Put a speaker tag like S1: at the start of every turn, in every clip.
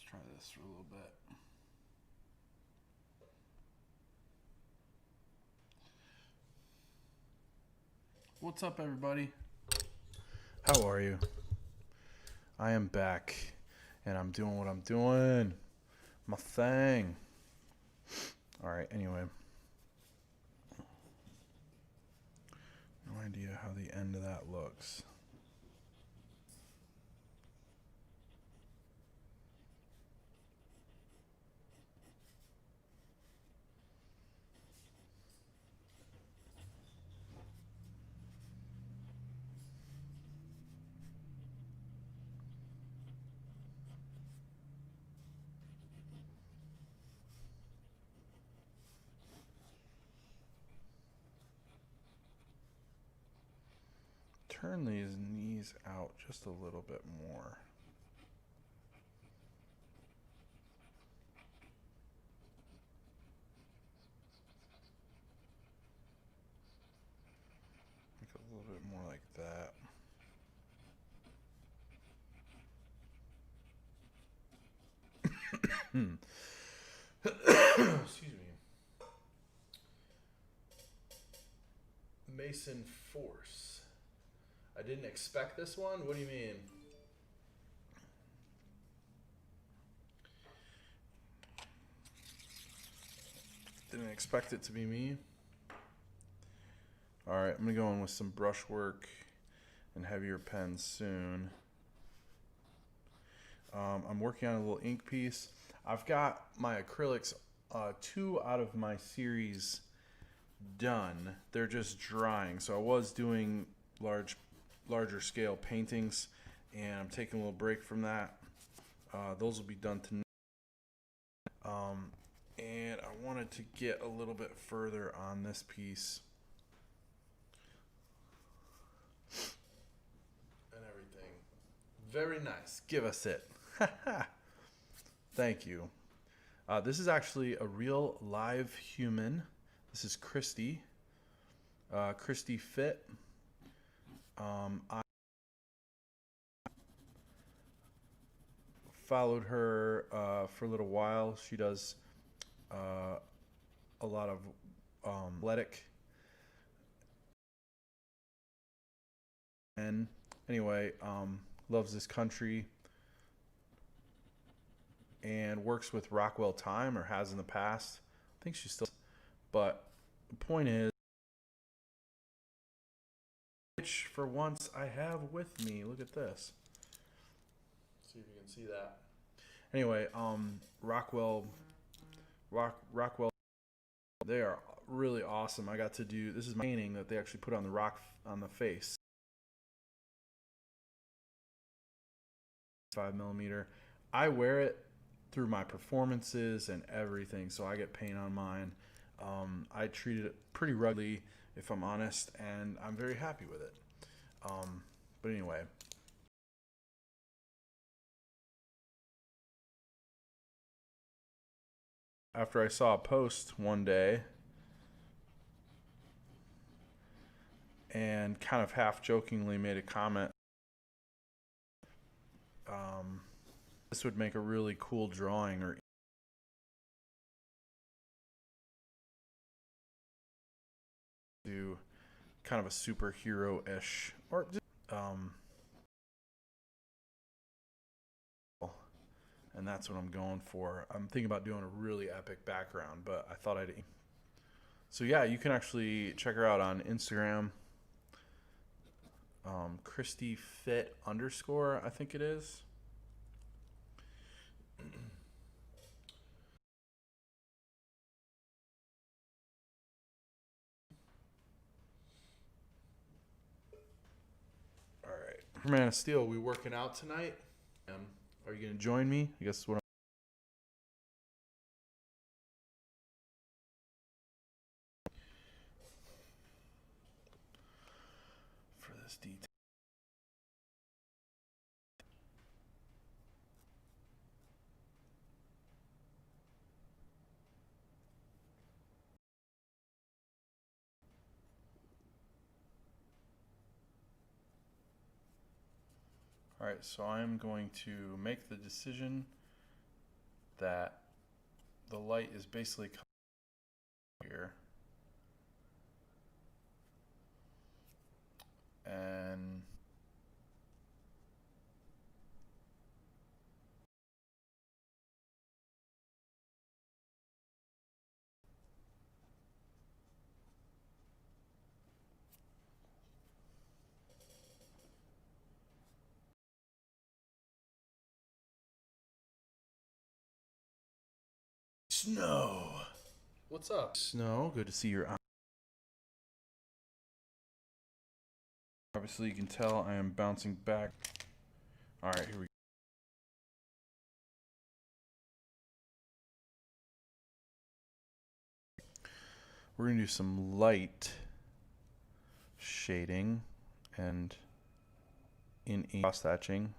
S1: Try this for a little bit. What's up, everybody? How are you? I am back, and I'm doing what I'm doing. My thing. All right, anyway. No idea how the end of that looks. Turn these knees out just a little bit more. Make it a little bit more like that. Excuse me. Mason Force. I didn't expect this one? What do you mean? Didn't expect it to be me. Alright, I'm going to go in with some brushwork and heavier pens soon. I'm working on a little ink piece. I've got my acrylics, 2 out of my series done. They're just drying. So I was doing larger scale paintings, and I'm taking a little break from that. Those will be done tonight. And I wanted to get a little bit further on this piece and everything. Very nice. Give us it. Thank you. This is actually a real live human. This is Christy. Christy Fit. I followed her for a little while. She does a lot of athletic. And anyway, loves this country and works with Rockwell Time, or has in the past. I think she's still. But the point is, which for once I have with me. Look at this. See if you can see that. Anyway, Rockwell, they are really awesome. I got to do, this is my painting that they actually put on the face. 5mm. I wear it through my performances and everything, so I get paint on mine. I treat it pretty regularly, if I'm honest, and I'm very happy with it. But anyway. After I saw a post one day and kind of half jokingly made a comment, this would make a really cool drawing, or do kind of a superhero-ish, or just, and that's what I'm going for. I'm thinking about doing a really epic background, but I thought I'd. So yeah, you can actually check her out on Instagram. Christy Fit _, I think it is. All right, Man of Steel, we working out tonight? Are you gonna join me? I guess what. For this detail. All right, so I'm going to make the decision that the light is basically coming here. And Snow. What's up? Snow, good to see your eye. Obviously, you can tell I am bouncing back. All right, here we go. We're going to do some light shading and in cross hatching.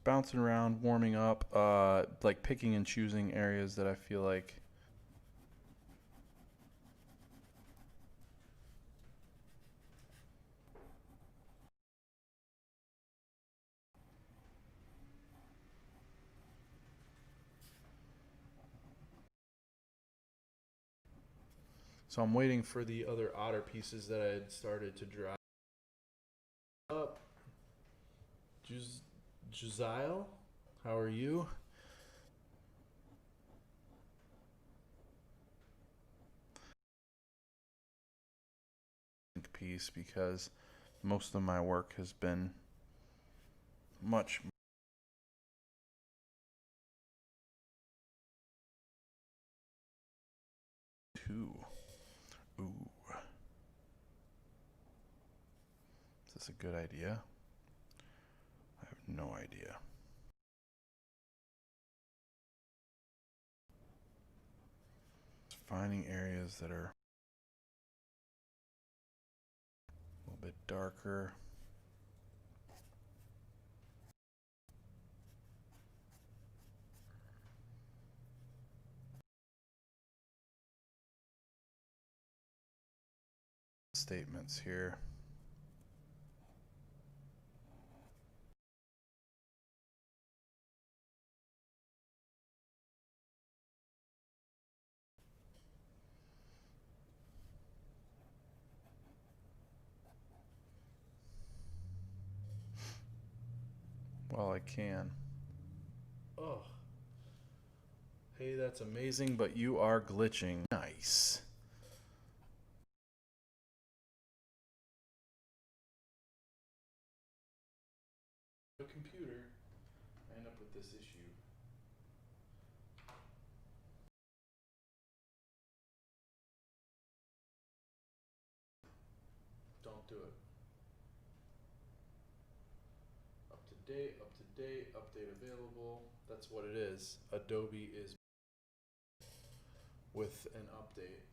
S1: Bouncing around, warming up, like picking and choosing areas that I feel like so I'm waiting for the other otter pieces that I had started to dry up. Josiel, how are you? Piece because most of my work has been much too. Ooh. Is this a good idea? I have no idea. Finding areas that are a little bit darker. Statements here. Well, I can. Oh. Hey, that's amazing, but you are glitching. Nice. A computer, I end up with this issue. Don't do it. Up to date, update available. That's what it is. Adobe is with an update.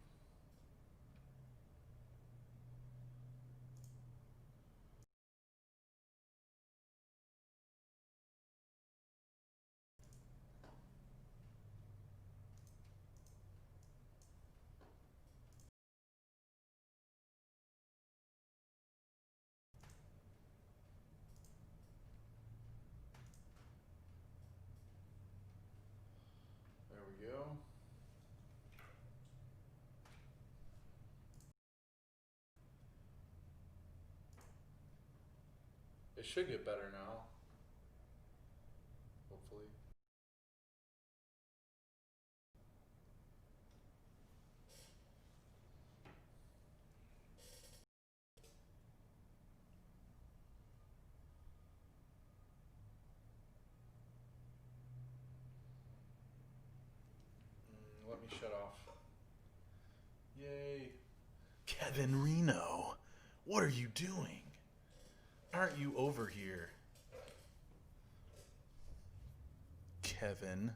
S1: There we go. It should get better now. Hopefully. Let me shut off. Yay. Kevin Reno, what are you doing? Aren't you over here? Kevin.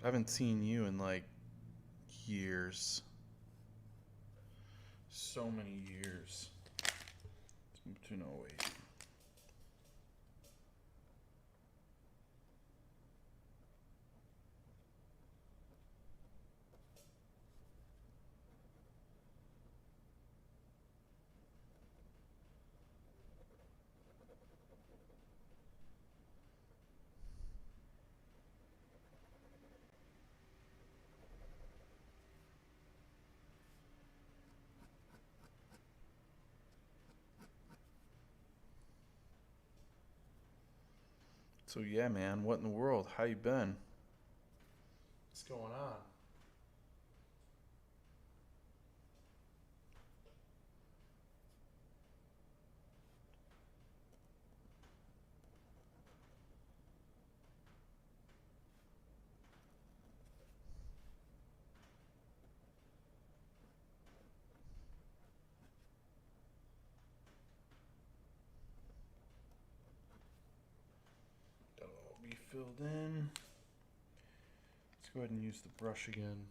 S1: I haven't seen you in like years. So many years. Let's move to no wait. So yeah, man, what in the world? How you been? What's going on? That'll all be filled in. Let's go ahead and use the brush again.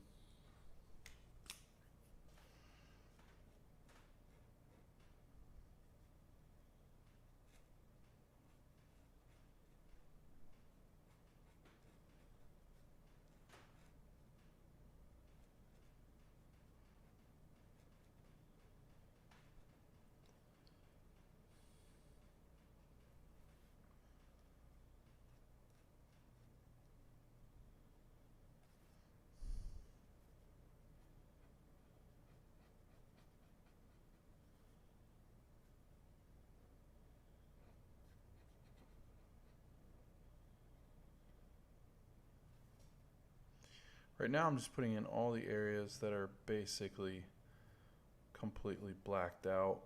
S1: Right now I'm just putting in all the areas that are basically completely blacked out.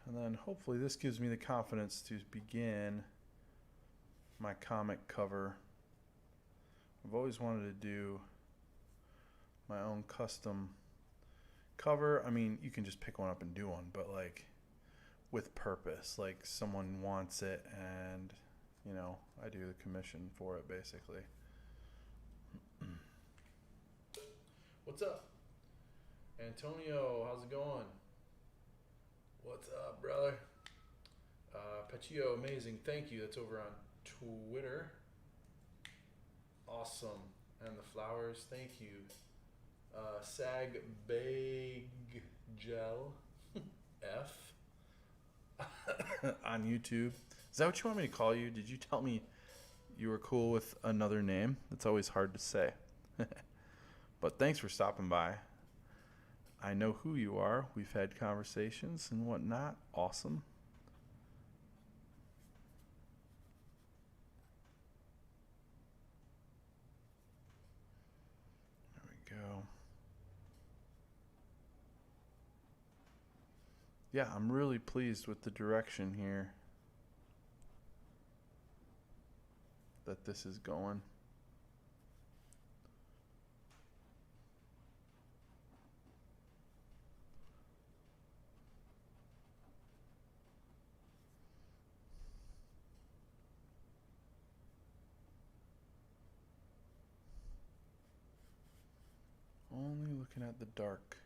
S1: And then hopefully this gives me the confidence to begin my comic cover. I've always wanted to do my own custom cover. I mean, you can just pick one up and do one, but like with purpose. Like someone wants it and, you know, I do the commission for it basically. What's up? Antonio, how's it going? What's up, brother? Pachio, amazing. Thank you. That's over on Twitter. Awesome. And the flowers, thank you. Sag Bag Gel F on YouTube. Is that what you want me to call you? Did you tell me you were cool with another name? That's always hard to say. But thanks for stopping by. I know who you are. We've had conversations and whatnot. Awesome. There we go. Yeah, I'm really pleased with the direction here that this is going. Only looking at the darks.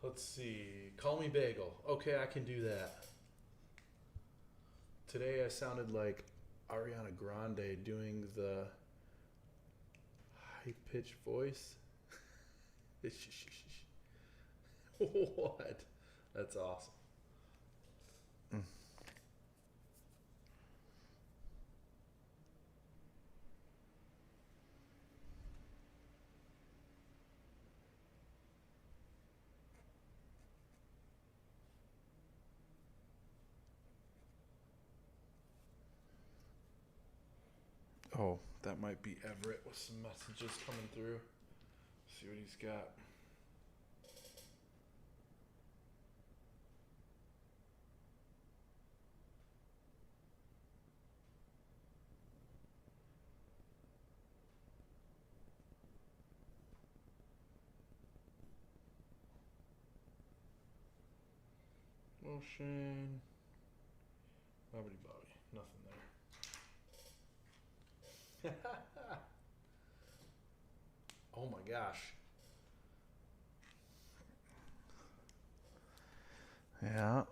S1: Let's see. Call me Bagel. Okay, I can do that. Today I sounded like Ariana Grande doing the high pitched voice. What? That's awesome. Oh, that might be Everett with some messages coming through. See what he's got. Motion. Bobbity bobby. Nothing there. Oh my gosh. Yeah.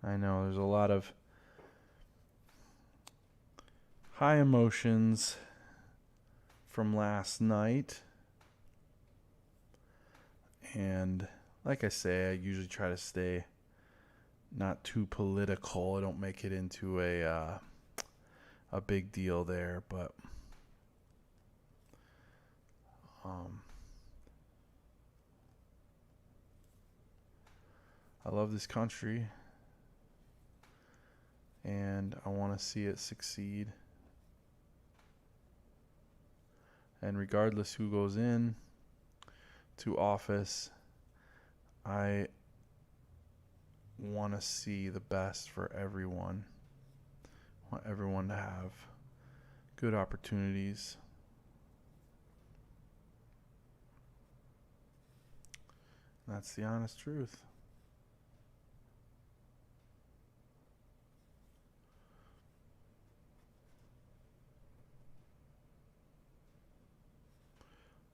S1: I know there's a lot of high emotions from last night. And like I say, I usually try to stay not too political. I don't make it into a big deal there, but I love this country and I want to see it succeed. And regardless who goes in to office, I want to see the best for everyone. I want everyone to have good opportunities. That's the honest truth.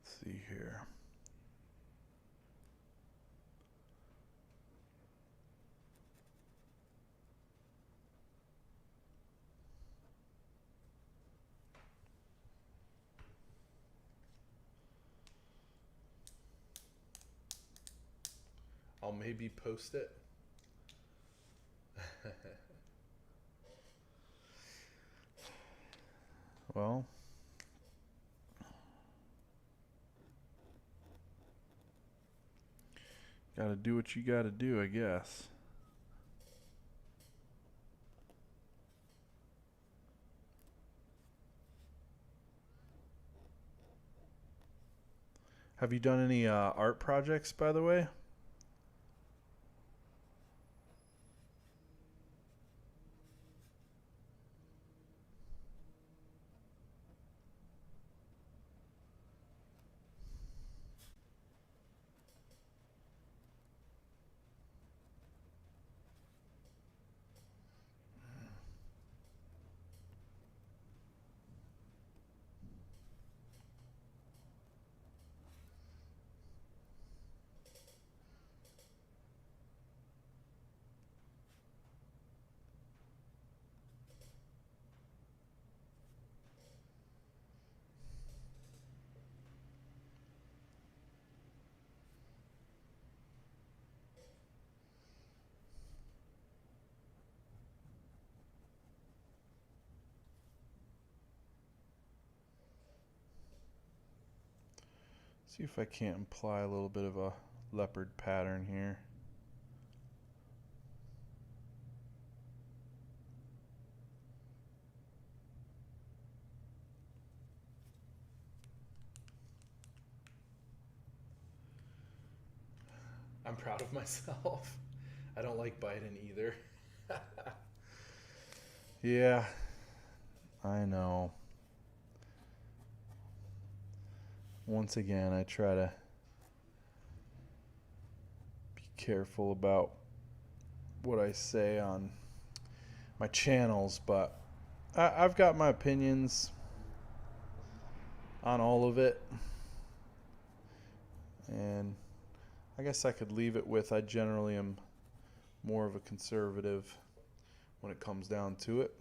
S1: Let's see here. I'll maybe post it. Well, gotta do what you gotta do, I guess. Have you done any art projects, by the way? See if I can't imply a little bit of a leopard pattern here. I'm proud of myself. I don't like Biden either. Yeah, I know. Once again, I try to be careful about what I say on my channels, but I've got my opinions on all of it. And I guess I could leave it with I generally am more of a conservative when it comes down to it.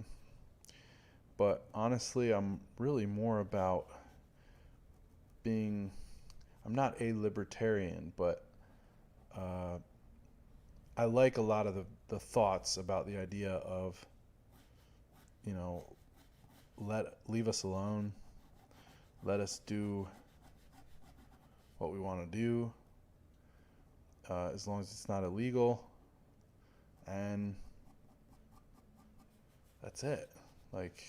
S1: But honestly, I'm really more about being, I'm not a libertarian, but I like a lot of the thoughts about the idea of, you know, leave us alone, let us do what we want to do, as long as it's not illegal, and that's it. Like,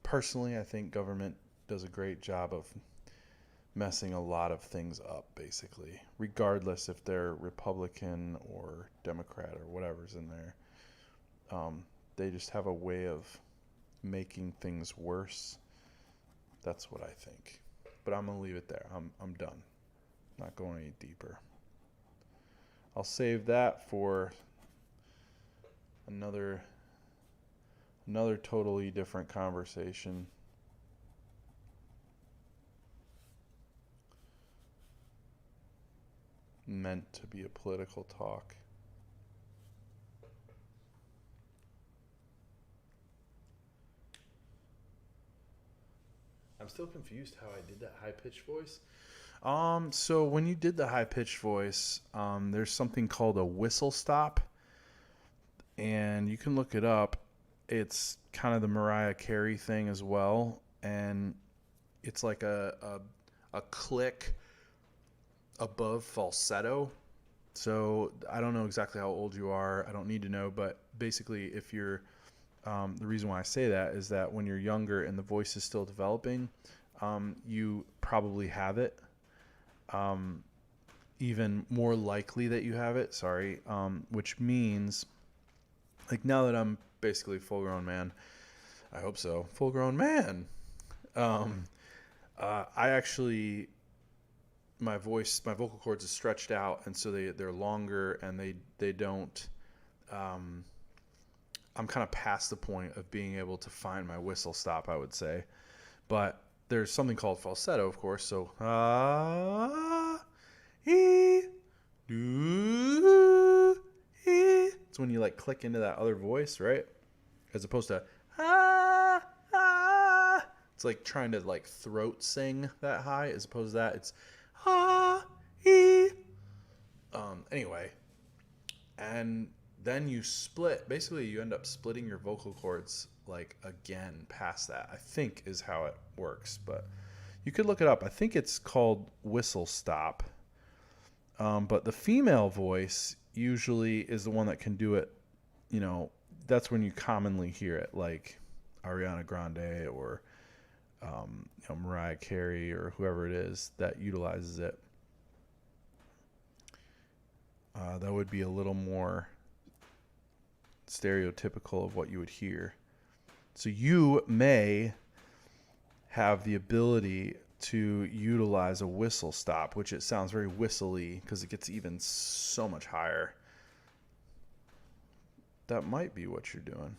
S1: personally, I think government does a great job of messing a lot of things up, basically, regardless if they're Republican or Democrat or whatever's in there. They just have a way of making things worse. That's what I think. But I'm gonna leave it there. I'm done. Not going any deeper. I'll save that for another totally different conversation. Meant to be a political talk. I'm still confused how I did that high-pitched voice. So when you did the high-pitched voice, there's something called a whistle stop, and you can look it up. It's kind of the Mariah Carey thing as well, and it's like a click above falsetto. So I don't know exactly how old you are. I don't need to know, but basically, if you're the reason why I say that is that when you're younger and the voice is still developing, you probably have it. Even more likely that you have it, which means, like, now that I'm basically a full-grown man, I hope so, full-grown man, I actually, my vocal cords are stretched out, and so they're longer, and they don't, I'm kind of past the point of being able to find my whistle stop, I would say. But there's something called falsetto, of course. So, it's when you like click into that other voice, right? As opposed to It's like trying to like throat sing that high. As opposed to that, it's anyway, and then you split. Basically, you end up splitting your vocal cords like again past that, I think is how it works. But you could look it up. I think it's called whistle stop. But the female voice usually is the one that can do it. You know, that's when you commonly hear it, like Ariana Grande or Mariah Carey or whoever it is that utilizes it. That would be a little more stereotypical of what you would hear. So you may have the ability to utilize a whistle stop, which it sounds very whistly because it gets even so much higher. That might be what you're doing.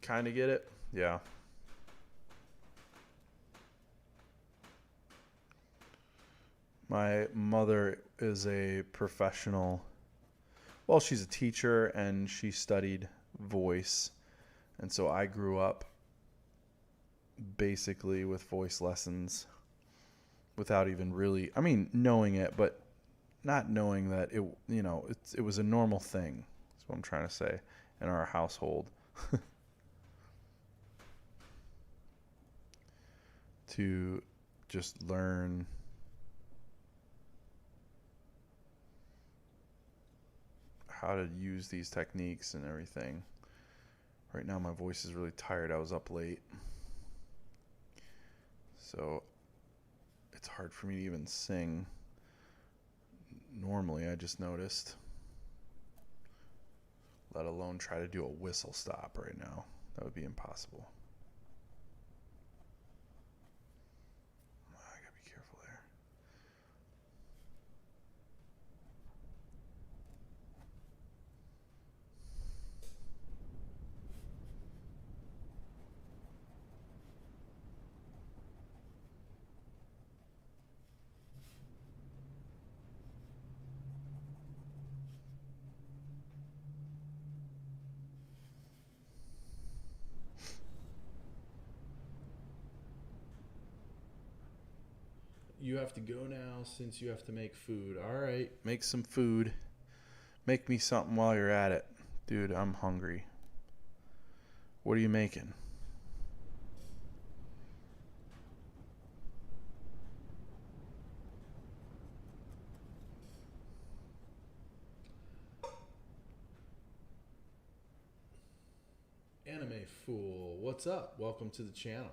S1: Kind of get it? Yeah. My mother is a professional. Well, she's a teacher and she studied voice. And so I grew up basically with voice lessons without even really, knowing it, but not knowing that it was a normal thing. That's what I'm trying to say in our household. To just learn how to use these techniques and everything. Right now my voice is really tired. I was up late. So it's hard for me to even sing normally, I just noticed. Let alone try to do a whistle stop right now. That would be impossible. I gotta be careful there. You have to go now since you have to make food. All right, make some food. Make me something while you're at it. Dude, I'm hungry. What are you making? Anime Fool, what's up? Welcome to the channel.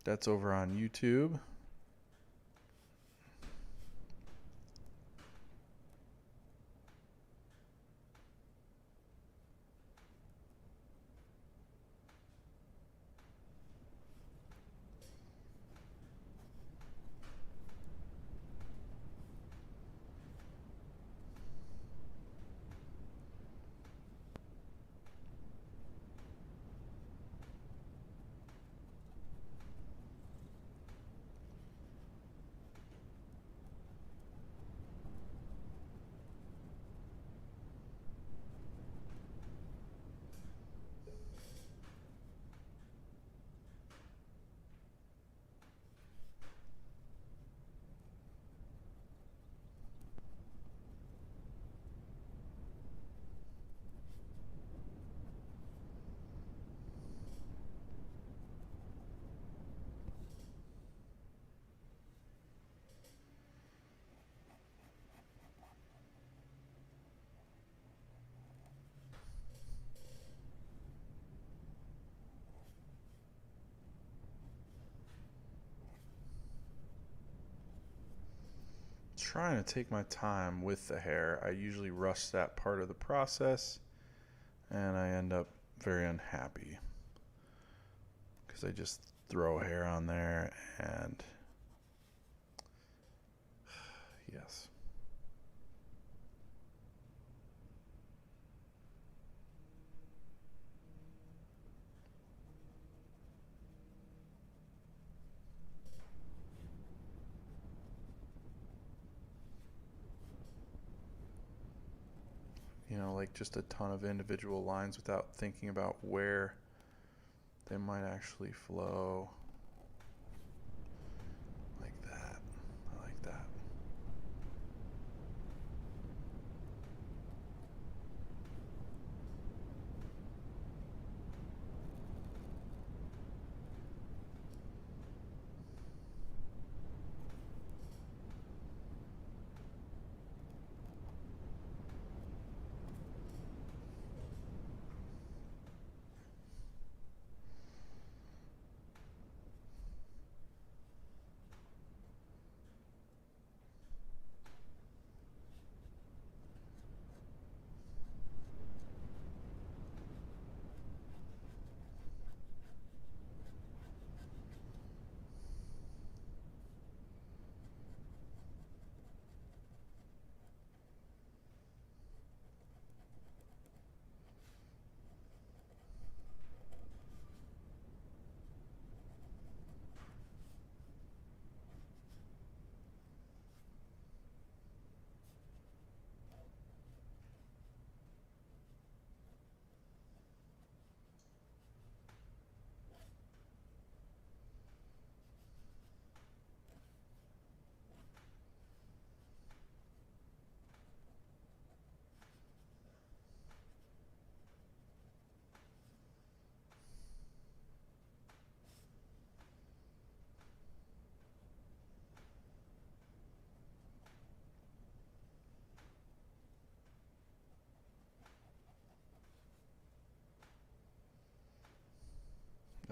S1: That's over on YouTube. Trying to take my time with the hair. I usually rush that part of the process and I end up very unhappy because I just throw hair on there and yes. You know, like just a ton of individual lines without thinking about where they might actually flow. Like that. I like that.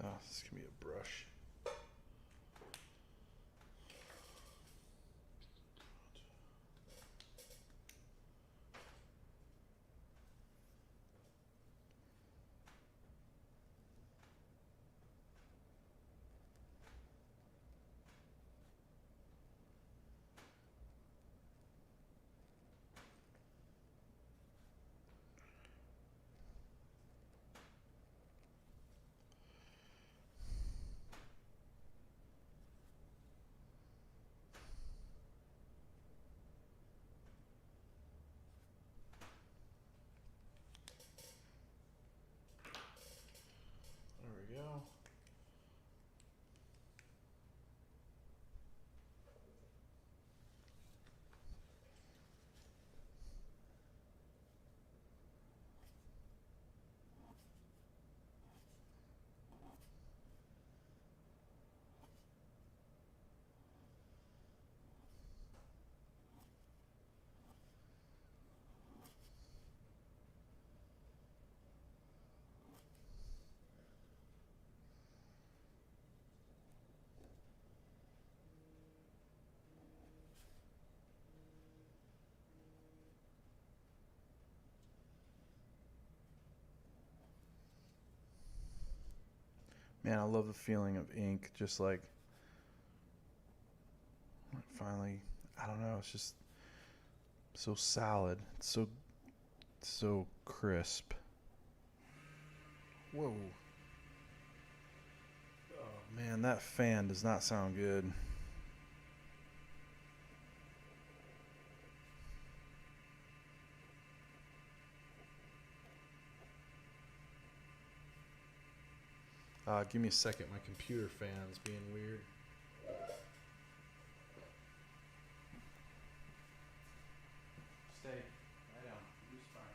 S1: Oh, this can be a brush. Man, I love the feeling of ink. Just like finally, I don't know. It's just so solid. It's so crisp. Whoa. Oh man, that fan does not sound good. Give me a second. My computer fan's being weird. Stay. Lie down. You're fine.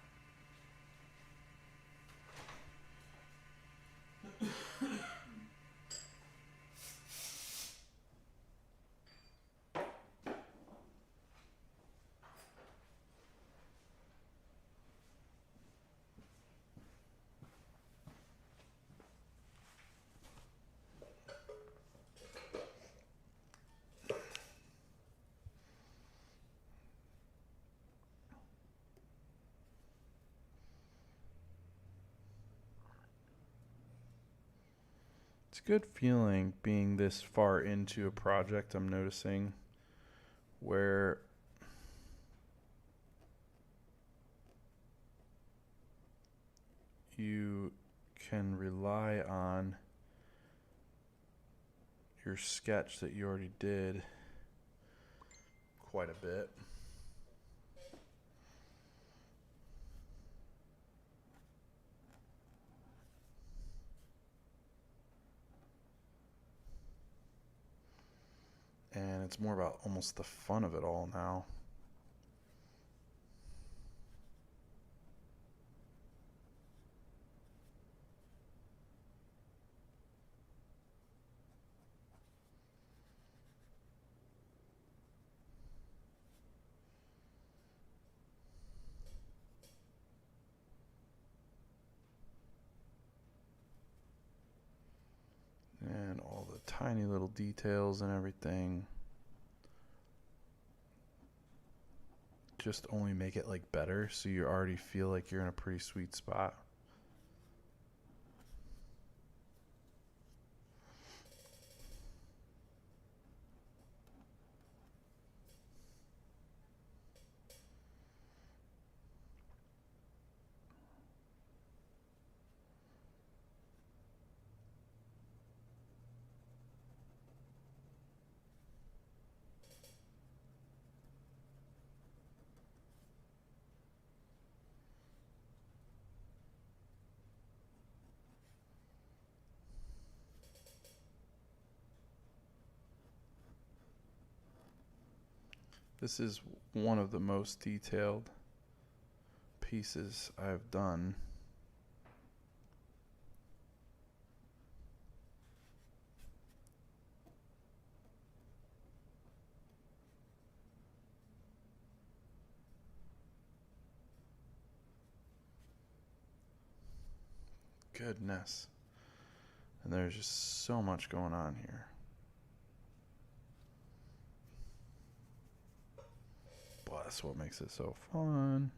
S1: It's a good feeling being this far into a project. I'm noticing where you can rely on your sketch that you already did quite a bit. And it's more about almost the fun of it all now. And all the tiny little details and everything just only make it like better, so you already feel like you're in a pretty sweet spot. This is one of the most detailed pieces I've done. Goodness. And there's just so much going on here. But that's what makes it so fun.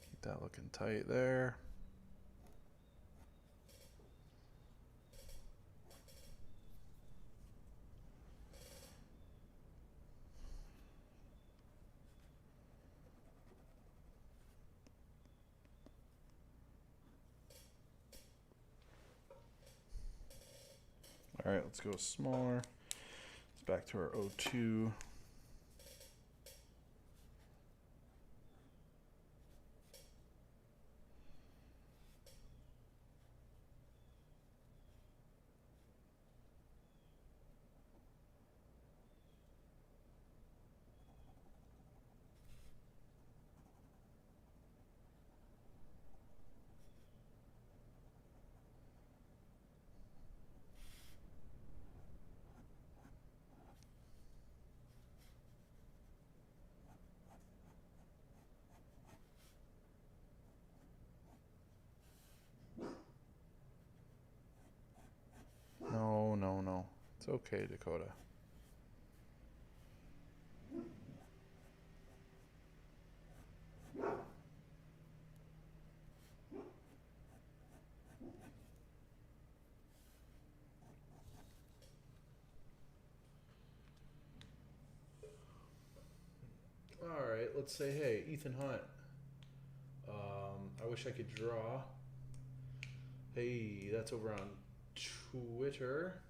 S1: Keep that looking tight there. All right, let's go smaller. It's back to our O2. It's okay, Dakota. All right, let's say, hey, Ethan Hunt. I wish I could draw. Hey, that's over on Twitter.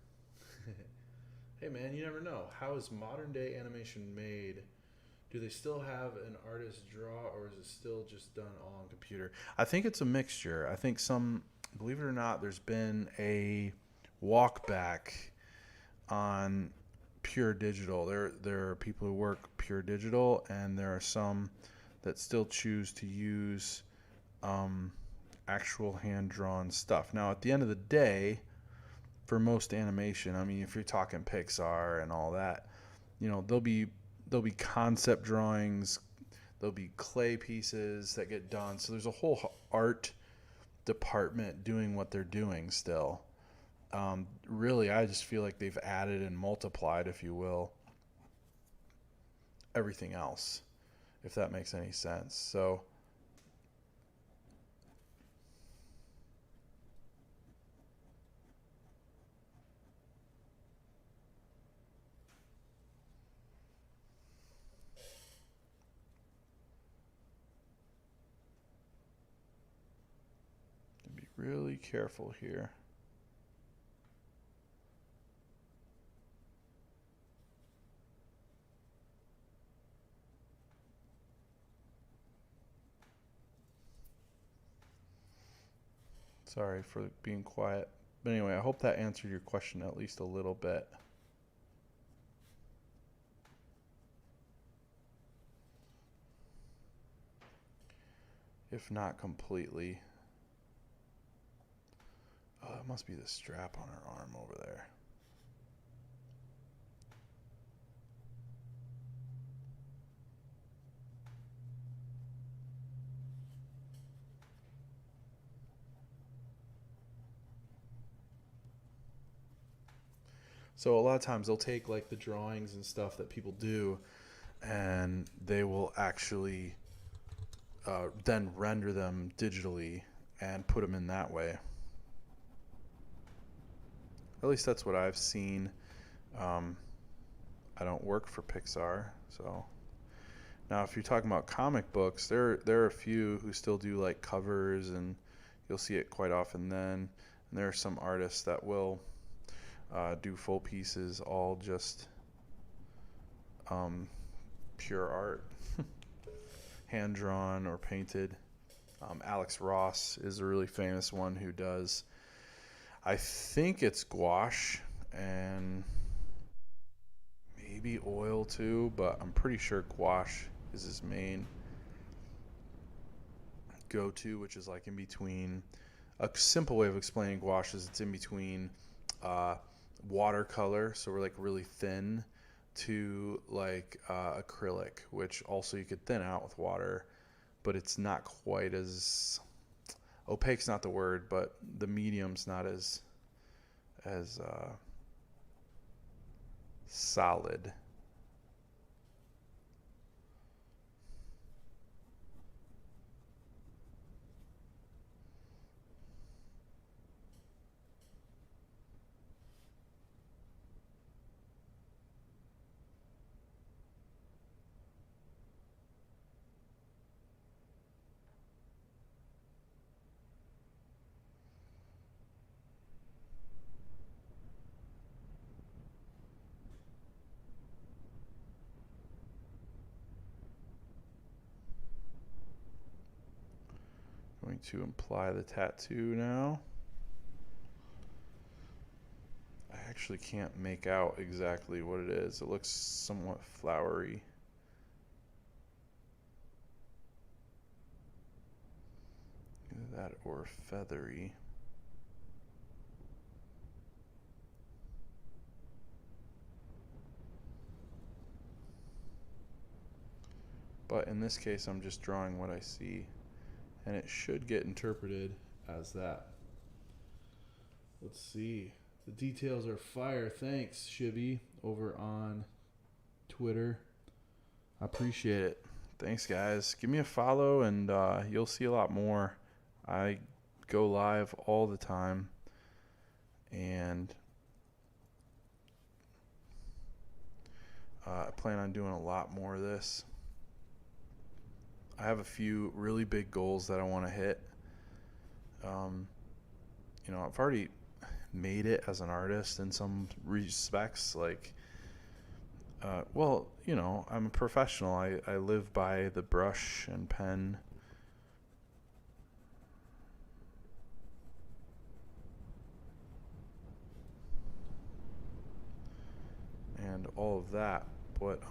S1: Hey man, you never know. How is modern day animation made? Do they still have an artist draw, or is it still just done all on computer? I think it's a mixture. I think some, believe it or not, there's been a walk back on pure digital. There are people who work pure digital, and there are some that still choose to use actual hand drawn stuff. Now, at the end of the day, for most animation, I mean, if you're talking Pixar and all that, you know, there'll be concept drawings, there'll be clay pieces that get done. So there's a whole art department doing what they're doing still. Really, I just feel like they've added and multiplied, if you will, everything else, if that makes any sense. So, be really careful here. Sorry for being quiet. But anyway, I hope that answered your question at least a little bit. If not completely. Oh, it must be the strap on her arm over there. So a lot of times they'll take like the drawings and stuff that people do, and they will actually then render them digitally and put them in that way. At least that's what I've seen. I don't work for Pixar, so now if you're talking about comic books, there are a few who still do like covers, and you'll see it quite often then. And there are some artists that will do full pieces, all just pure art, hand drawn or painted. Alex Ross is a really famous one who does, I think it's gouache and maybe oil too, but I'm pretty sure gouache is his main go-to, which is like in between. A simple way of explaining gouache is it's in between watercolor, so we're like really thin, to like acrylic, which also you could thin out with water, but it's not quite as opaque's not the word, but the medium's not as solid. Going to apply the tattoo now. I actually can't make out exactly what it is. It looks somewhat flowery. Either that or feathery. But in this case, I'm just drawing what I see, and it should get interpreted as that. Let's see. The details are fire. Thanks, Shibby, over on Twitter. I appreciate it. Thanks, guys. Give me a follow, and you'll see a lot more. I go live all the time, and I plan on doing a lot more of this. I have a few really big goals that I want to hit. I've already made it as an artist in some respects. Like, I'm a professional. I live by the brush and pen. And all of that. But,